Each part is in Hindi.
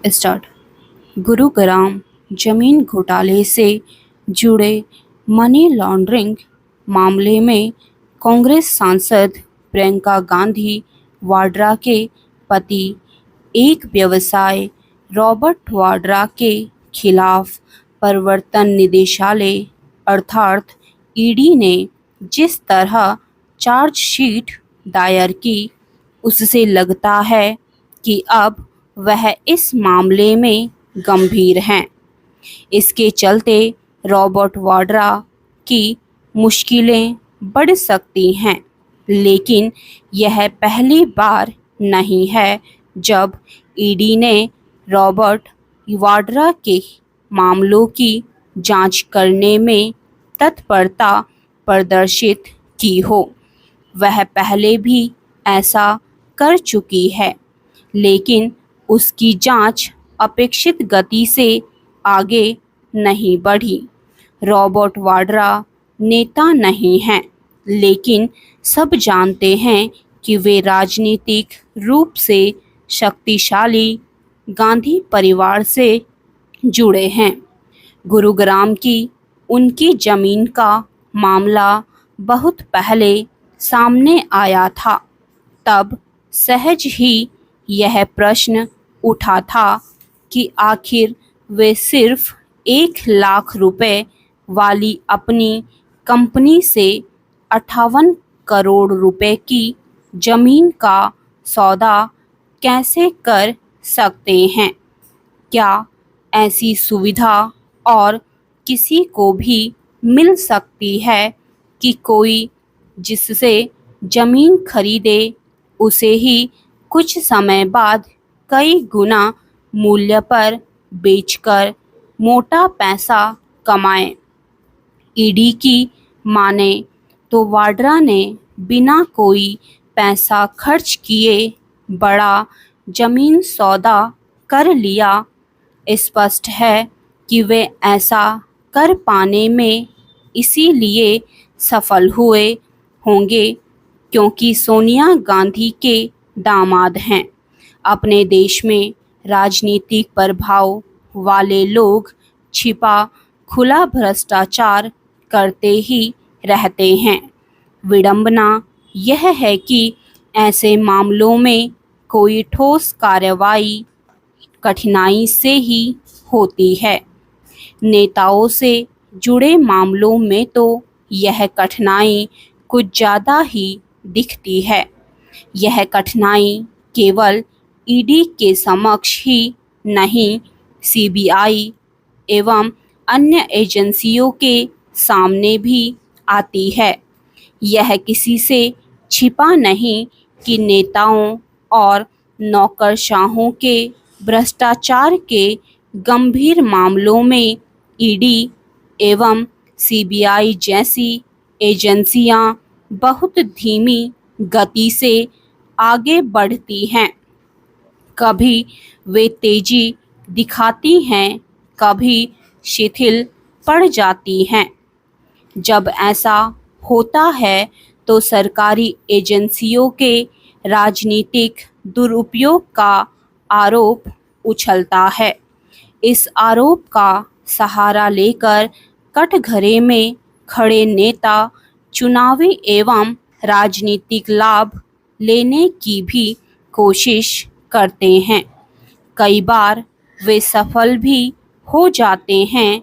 स्टार्ट। गुरुग्राम जमीन घोटाले से जुड़े मनी लॉन्ड्रिंग मामले में कांग्रेस सांसद प्रियंका गांधी वाड्रा के पति एक व्यवसाय रॉबर्ट वाड्रा के खिलाफ प्रवर्तन निदेशालय अर्थात ईडी ने जिस तरह चार्जशीट दायर की, उससे लगता है कि अब वह इस मामले में गंभीर हैं। इसके चलते रॉबर्ट वाड्रा की मुश्किलें बढ़ सकती हैं, लेकिन यह पहली बार नहीं है जब ईडी ने रॉबर्ट वाड्रा के मामलों की जांच करने में तत्परता प्रदर्शित की हो। वह पहले भी ऐसा कर चुकी है, लेकिन उसकी जांच अपेक्षित गति से आगे नहीं बढ़ी। रॉबर्ट वाड्रा नेता नहीं हैं, लेकिन सब जानते हैं कि वे राजनीतिक रूप से शक्तिशाली गांधी परिवार से जुड़े हैं। गुरुग्राम की उनकी जमीन का मामला बहुत पहले सामने आया था। तब सहज ही यह प्रश्न उठा था कि आखिर वे सिर्फ 1 लाख रुपए वाली अपनी कंपनी से 58 करोड़ रुपए की जमीन का सौदा कैसे कर सकते हैं। क्या ऐसी सुविधा और किसी को भी मिल सकती है कि कोई जिससे जमीन खरीदे उसे ही कुछ समय बाद कई गुना मूल्य पर बेचकर मोटा पैसा कमाए। ईडी की माने तो वाड्रा ने बिना कोई पैसा खर्च किए बड़ा जमीन सौदा कर लिया। स्पष्ट है कि वे ऐसा कर पाने में इसीलिए सफल हुए होंगे क्योंकि सोनिया गांधी के दामाद हैं। अपने देश में राजनीतिक प्रभाव वाले लोग छिपा खुला भ्रष्टाचार करते ही रहते हैं। विडंबना यह है कि ऐसे मामलों में कोई ठोस कार्रवाई कठिनाई से ही होती है। नेताओं से जुड़े मामलों में तो यह कठिनाई कुछ ज़्यादा ही दिखती है। यह कठिनाई केवल ईडी के समक्ष ही नहीं, सीबीआई एवं अन्य एजेंसियों के सामने भी आती है। यह किसी से छिपा नहीं कि नेताओं और नौकरशाहों के भ्रष्टाचार के गंभीर मामलों में ईडी एवं सीबीआई जैसी एजेंसियां बहुत धीमी गति से आगे बढ़ती हैं। कभी वे तेजी दिखाती हैं, कभी शिथिल पड़ जाती हैं। जब ऐसा होता है तो सरकारी एजेंसियों के राजनीतिक दुरुपयोग का आरोप उछलता है। इस आरोप का सहारा लेकर कटघरे में खड़े नेता चुनावी एवं राजनीतिक लाभ लेने की भी कोशिश करते हैं। कई बार वे सफल भी हो जाते हैं।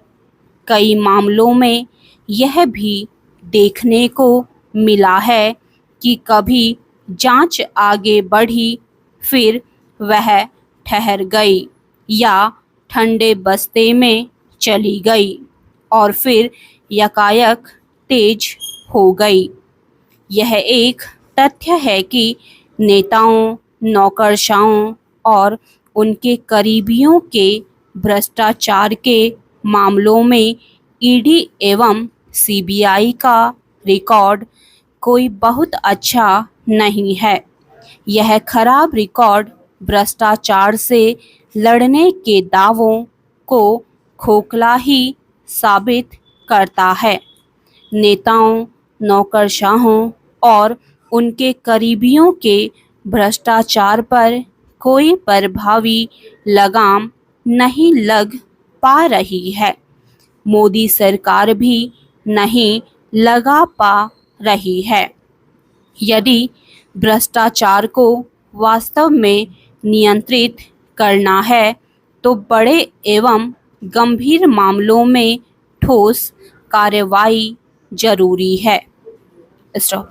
कई मामलों में यह भी देखने को मिला है कि कभी जांच आगे बढ़ी, फिर वह ठहर गई या ठंडे बस्ते में चली गई और फिर यकायक तेज हो गई। यह एक तथ्य है कि नेताओं, नौकरशाहों और उनके करीबियों के भ्रष्टाचार के मामलों में ईडी एवं सीबीआई का रिकॉर्ड कोई बहुत अच्छा नहीं है। यह खराब रिकॉर्ड भ्रष्टाचार से लड़ने के दावों को खोखला ही साबित करता है। नेताओं, नौकरशाहों और उनके करीबियों के भ्रष्टाचार पर कोई प्रभावी लगाम नहीं लग पा रही है। मोदी सरकार भी नहीं लगा पा रही है। यदि भ्रष्टाचार को वास्तव में नियंत्रित करना है तो बड़े एवं गंभीर मामलों में ठोस कार्रवाई जरूरी है। स्टॉप।